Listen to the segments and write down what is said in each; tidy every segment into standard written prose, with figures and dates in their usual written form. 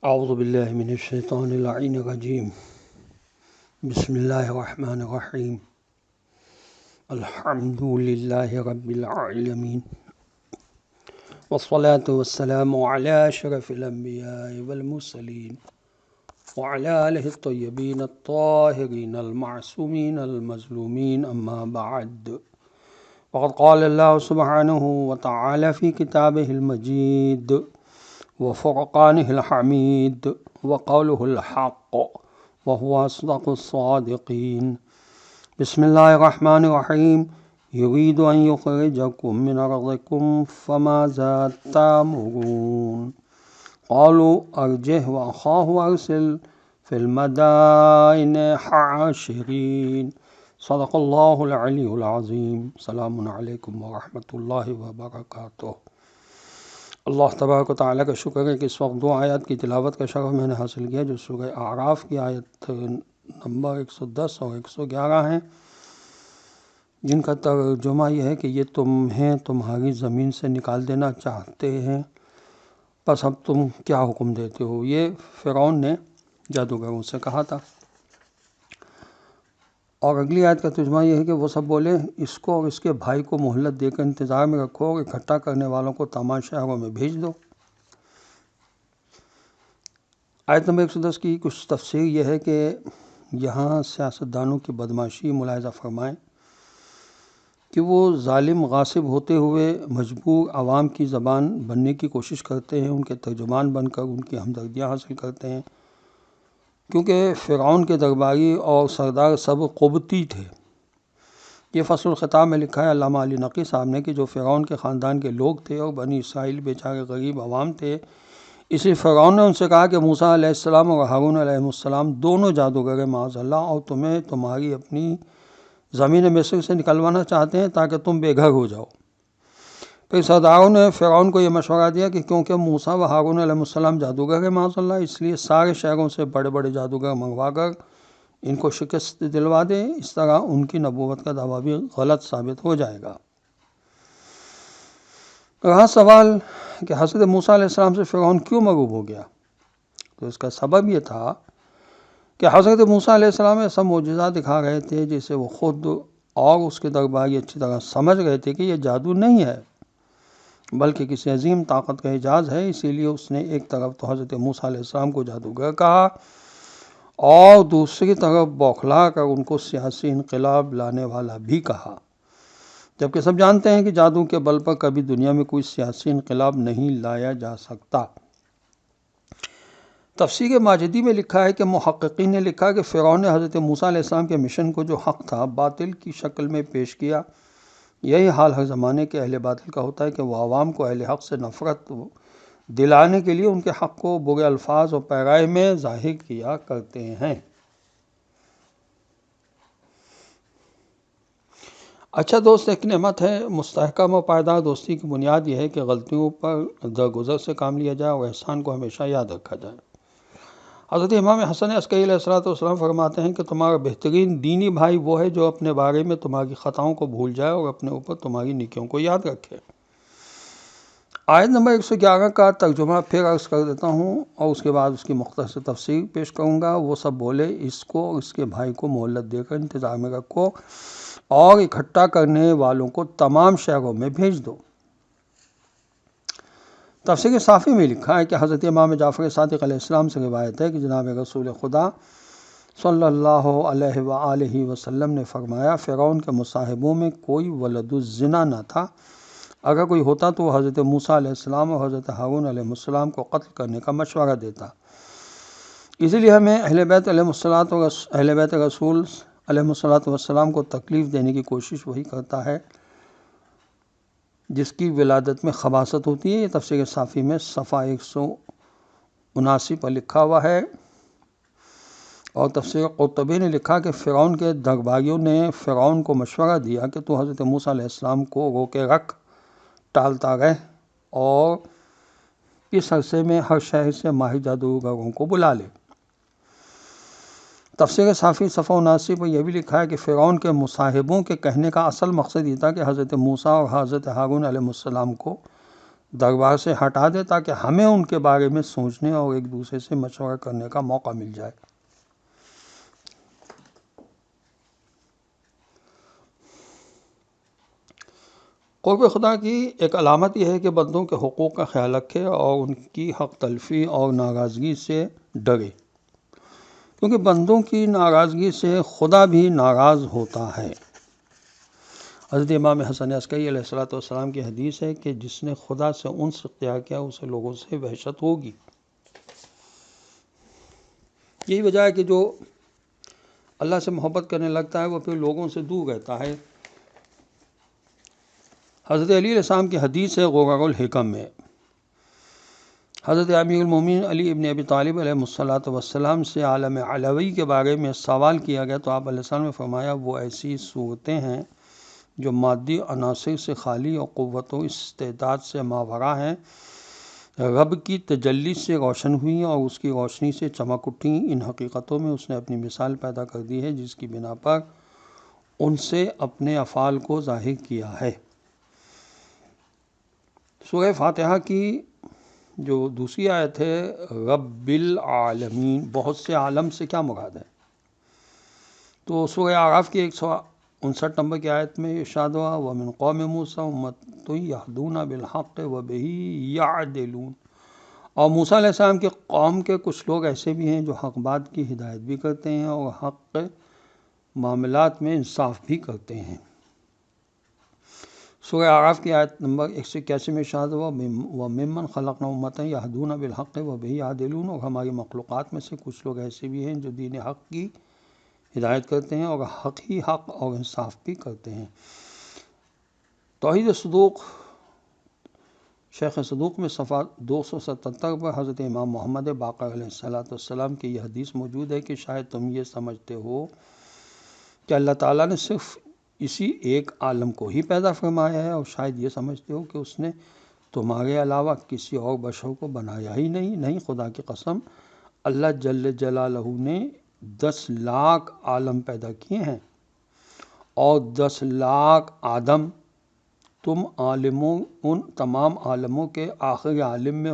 اعوذ باللہ من الشیطان اللعین الرجیم بسم اللہ الرحمن الرحیم الحمد للہ رب العالمین والصلاة والسلام علی اشرف الانبیاء والمرسلین وعلی آلہ الطیبین الطاہرین المعصومین المظلومین اما بعد وقد قال اللہ سبحانہ وتعالی فی کتابہ المجید وفرقانه الحمید وقوله الحق وهو أصدق الصادقين بسم الله الرحمن الرحيم يريد أن يخرجكم من أرضكم فماذا تأمرون قالوا أرجه وأخاه وأرسل في المدائن حاشرين صدق الله العلي العظيم السلام عليكم ورحمة الله وبركاته۔ اللہ تبارک و تعالیٰ کا شکر ہے کہ اس وقت دو آیات کی تلاوت کا شرف میں نے حاصل کیا جو سورہ اعراف کی آیت نمبر 110 اور 111 ہیں، جن کا ترجمہ یہ ہے کہ یہ تمہیں تمہاری زمین سے نکال دینا چاہتے ہیں، پس اب تم کیا حکم دیتے ہو۔ یہ فرعون نے جادوگروں سے کہا تھا، اور اگلی آیت کا ترجمہ یہ ہے کہ وہ سب بولے اس کو اور اس کے بھائی کو مہلت دے کر انتظار میں رکھو اور اکٹھا کرنے والوں کو تمام شہروں میں بھیج دو۔ آیت نمبر 110 کی کچھ تفسیر یہ ہے کہ یہاں سیاستدانوں کی بدمعاشی ملاحظہ فرمائیں کہ وہ ظالم غاصب ہوتے ہوئے مجبور عوام کی زبان بننے کی کوشش کرتے ہیں، ان کے ترجمان بن کر ان کی ہمدردیاں حاصل کرتے ہیں، کیونکہ فرعون کے درباری اور سردار سب قبطی تھے۔ یہ فصل الخطاب میں لکھا ہے علامہ علی نقی صاحب نے کہ جو فرعون کے خاندان کے لوگ تھے اور بنی اسرائیل بیچارے غریب عوام تھے، اسی فرعون نے ان سے کہا کہ موسیٰ علیہ السلام اور ہارون علیہ السلام دونوں جادوگر معاذ اللہ، اور تمہیں تمہاری اپنی زمین مصر سے نکلوانا چاہتے ہیں تاکہ تم بے گھر ہو جاؤ۔ پھر سرداروں نے فرعون کو یہ مشورہ دیا کہ کیونکہ موسیٰ و ہارون علیہ السلام جادوگر ہیں معاذ اللہ، اس لیے سارے شہروں سے بڑے بڑے جادوگر منگوا کر ان کو شکست دلوا دے، اس طرح ان کی نبوت کا دعویٰ بھی غلط ثابت ہو جائے گا۔ رہا سوال کہ حضرت موسیٰ علیہ السلام سے فرعون کیوں مرعوب ہو گیا، تو اس کا سبب یہ تھا کہ حضرت موسیٰ علیہ السلام ایسا معجزہ دکھا رہے تھے جسے وہ خود اور اس کے درباری اچھی طرح سمجھ رہے تھے کہ یہ جادو نہیں ہے بلکہ کسی عظیم طاقت کا اعجاز ہے۔ اسی لیے اس نے ایک طرف تو حضرت موسیٰ علیہ السلام کو جادوگر کہا اور دوسری طرف بوکھلا کر ان کو سیاسی انقلاب لانے والا بھی کہا، جبکہ سب جانتے ہیں کہ جادو کے بل پر کبھی دنیا میں کوئی سیاسی انقلاب نہیں لایا جا سکتا۔ تفسیر ماجدی میں لکھا ہے کہ محققین نے لکھا کہ فرعون نے حضرت موسیٰ علیہ السلام کے مشن کو جو حق تھا باطل کی شکل میں پیش کیا۔ یہی حال ہر زمانے کے اہل باطل کا ہوتا ہے کہ وہ عوام کو اہل حق سے نفرت دلانے کے لیے ان کے حق کو برے الفاظ اور پیرائے میں ظاہر کیا کرتے ہیں۔ اچھا دوست ایک نعمت ہے، مستحکم اور پائیدار دوستی کی بنیاد یہ ہے کہ غلطیوں پر درگزر سے کام لیا جائے اور احسان کو ہمیشہ یاد رکھا جائے۔ حضرت امام حسن عسکری علیہ السلام فرماتے ہیں کہ تمہارا بہترین دینی بھائی وہ ہے جو اپنے بارے میں تمہاری خطاؤں کو بھول جائے اور اپنے اوپر تمہاری نیکیوں کو یاد رکھے۔ آیت نمبر 111 کا ترجمہ پھر عرض کر دیتا ہوں اور اس کے بعد اس کی مختصر تفسیر پیش کروں گا۔ وہ سب بولے اس کو اور اس کے بھائی کو مہلت دے کر انتظار میں رکھو اور اکٹھا کرنے والوں کو تمام شہروں میں بھیج دو۔ تفسیر صافی میں لکھا ہے کہ حضرت امام جعفر صادق علیہ السلام سے روایت ہے کہ جناب رسول خدا صلی اللہ علیہ وآلہ وسلم نے فرمایا فرعون کے مصاحبوں میں کوئی ولد الزنا نہ تھا، اگر کوئی ہوتا تو وہ حضرت موسیٰ علیہ السلام اور حضرت ہارون علیہ السلام کو قتل کرنے کا مشورہ دیتا۔ اسی لیے ہمیں اہل بیت رسول علیہ السلام کو تکلیف دینے کی کوشش وہی کرتا ہے جس کی ولادت میں خباثت ہوتی ہے۔ یہ تفسیر صافی میں صفحہ 179 پر لکھا ہوا ہے، اور تفسیر قرطبی نے لکھا کہ فرعون کے درباریوں نے فرعون کو مشورہ دیا کہ تو حضرت موسیٰ علیہ السلام کو روکے رکھ، ٹالتا رہ، اور اس عرصے میں ہر شہر سے ماہر جادوگروں کو بلا لے۔ تفسیر صافی صفحہ 79 پر یہ بھی لکھا ہے کہ فرعون کے مصاحبوں کے کہنے کا اصل مقصد یہ تھا کہ حضرت موسیٰ اور حضرت ہارون علیہ السلام کو دربار سے ہٹا دے تاکہ ہمیں ان کے بارے میں سوچنے اور ایک دوسرے سے مشورہ کرنے کا موقع مل جائے۔ قرب خدا کی ایک علامت یہ ہے کہ بندوں کے حقوق کا خیال رکھے اور ان کی حق تلفی اور ناراضگی سے ڈرے، کیونکہ بندوں کی ناراضگی سے خدا بھی ناراض ہوتا ہے۔ حضرت امام حسن عسکری علیہ السلام کی حدیث ہے کہ جس نے خدا سے انس اختیار کیا اسے لوگوں سے وحشت ہوگی۔ یہی وجہ ہے کہ جو اللہ سے محبت کرنے لگتا ہے وہ پھر لوگوں سے دور رہتا ہے۔ حضرت علی علیہ السلام کی حدیث ہے غرر الحکم میں، حضرت امیر المومنین علی ابن ابی طالب علیہ السلام سے عالم علوی کے بارے میں سوال کیا گیا تو آپ علیہ السلام نے فرمایا وہ ایسی صورتیں ہیں جو مادی عناصر سے خالی اور قوت و استعداد سے ماورا ہیں، رب کی تجلی سے روشن ہوئی اور اس کی روشنی سے چمک اٹھی۔ ان حقیقتوں میں اس نے اپنی مثال پیدا کر دی ہے جس کی بنا پر ان سے اپنے افعال کو ظاہر کیا ہے۔ سورہ فاتحہ کی جو دوسری آیت ہے رب العالمین، بہت سے عالم سے کیا مراد ہے؟ تو سورہ اعراف کی 159 نمبر کی آیت میں ارشاد ہوا وَمِن قوم موسیٰ أُمَّةٌ يَهْدُونَ بِالْحَقِّ وَبِهِ يَعْدِلُونَ، اور موسیٰ علیہ السلام کے قوم کے کچھ لوگ ایسے بھی ہیں جو حق بات کی ہدایت بھی کرتے ہیں اور حق معاملات میں انصاف بھی کرتے ہیں۔ سورہ اعراف کی آیت نمبر 181 میں ارشاد ہوا وَمِمَّنْ خَلَقْنَا أُمَّةً يَهْدُونَ بِالْحَقِّ وَبِهِ يَعْدِلُونَ، اور ہماری مخلوقات میں سے کچھ لوگ ایسے بھی ہیں جو دین حق کی ہدایت کرتے ہیں اور حق ہی حق اور انصاف بھی کرتے ہیں۔ توحید صدوق شیخ صدوق میں صفحہ 277 پر حضرت امام محمد باقر علیہ السلام کی یہ حدیث موجود ہے کہ شاید تم یہ سمجھتے ہو کہ اللہ تعالیٰ نے صرف اسی ایک عالم کو ہی پیدا فرمایا ہے، اور شاید یہ سمجھتے ہو کہ اس نے تمہارے علاوہ کسی اور بشر کو بنایا ہی نہیں۔ خدا کی قسم، اللہ جل جلالہ نے 10 لاکھ عالم پیدا کیے ہیں اور 10 لاکھ آدم۔ تم عالموں ان تمام عالموں کے آخری عالم میں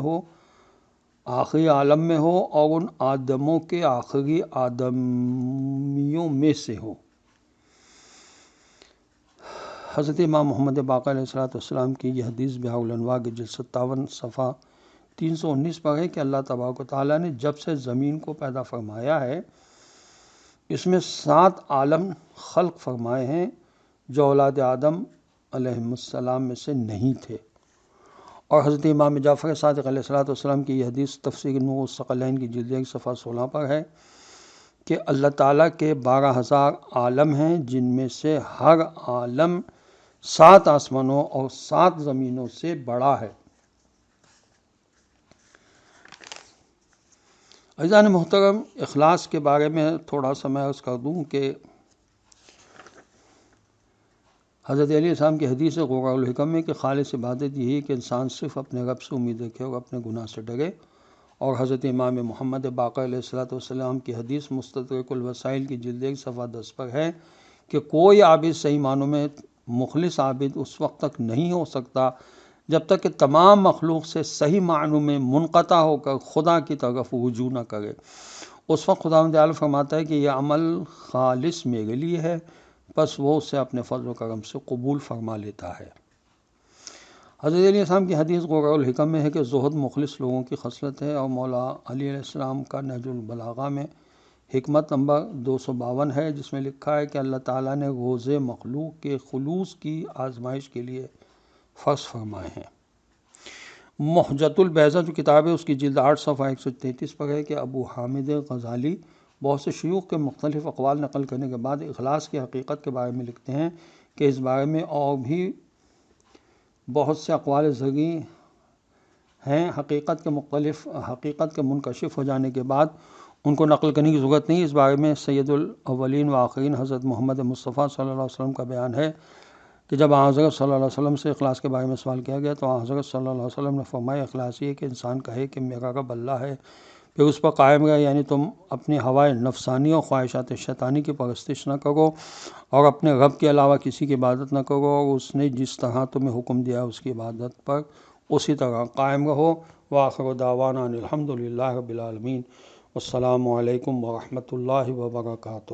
ہو اور ان آدموں کے آخری آدمیوں میں سے ہو۔ حضرت امام محمد باقر علیہ السلام کی یہ حدیث بہاء الانوار کے جلد 57 صفحہ 319 پر ہے کہ اللہ تبارک و تعالیٰ نے جب سے زمین کو پیدا فرمایا ہے اس میں 7 عالم خلق فرمائے ہیں جو اولاد آدم علیہ السلام میں سے نہیں تھے۔ اور حضرت امام جعفر صادق علیہ السلام کی یہ حدیث تفسیر نور الثقلین کی جلد 1 صفحہ 16 پر ہے کہ اللہ تعالیٰ کے 12,000 عالم ہیں جن میں سے ہر عالم 7 آسمانوں اور 7 زمینوں سے بڑا ہے۔ عزیزان محترم، اخلاص کے بارے میں تھوڑا سا میں عرض کر دوں کہ حضرت علی علیہ السلام کی حدیث غرر الحکم میں کہ خالص عبادت یہی ہے کہ انسان صرف اپنے رب سے امید رکھے اور اپنے گناہ سے ڈرے، اور حضرت امام محمد باقر علیہ السلام کی حدیث مستدرک الوسائل کی جلد 1 صفحہ 10 پر ہے کہ کوئی عابد صحیح معنوں میں مخلص عابد اس وقت تک نہیں ہو سکتا جب تک کہ تمام مخلوق سے صحیح معنوں میں منقطع ہو کر خدا کی طرف رجوع نہ کرے۔ اس وقت خداوند عالم فرماتا ہے کہ یہ عمل خالص میرے لیے ہے، بس وہ اسے اپنے فضل و کرم سے قبول فرما لیتا ہے۔ حضرت علیہ السلام کی حدیث غرر الحکم میں ہے کہ زہد مخلص لوگوں کی خصلت ہے، اور مولا علی علیہ السلام کا نہج البلاغہ میں حکمت نمبر 252 ہے جس میں لکھا ہے کہ اللہ تعالیٰ نے روزے مخلوق کے خلوص کی آزمائش کے لیے فرض فرمائے ہیں۔ محجت البیضہ جو کتاب ہے اس کی جلد 8 صفحہ 133 پر ہے کہ ابو حامد غزالی بہت سے شیوخ کے مختلف اقوال نقل کرنے کے بعد اخلاص کی حقیقت کے بارے میں لکھتے ہیں کہ اس بارے میں اور بھی بہت سے اقوال زرعی ہیں، حقیقت کے منکشف ہو جانے کے بعد ان کو نقل کرنے کی ضرورت نہیں۔ اس بارے میں سید الاولین و آخرین حضرت محمد مصطفیٰ صلی اللہ علیہ وسلم کا بیان ہے کہ جب حضرت صلی اللہ علیہ وسلم سے اخلاص کے بارے میں سوال کیا گیا تو حضرت صلی اللہ علیہ وسلم نے فرمایا اخلاص یہ کہ انسان کہے کہ میرا رب اللہ ہے، پھر اس پر قائم رہے، یعنی تم اپنی ہوائے نفسانی اور خواہشات شیطانی کی پرستش نہ کرو اور اپنے رب کے علاوہ کسی کی عبادت نہ کرو، اور اس نے جس طرح تمہیں حکم دیا اس کی عبادت پر اسی طرح قائم رہو۔ وآخر دعوانا الحمدللہ رب العالمین۔ السلام علیکم ورحمۃ اللہ وبرکاتہ۔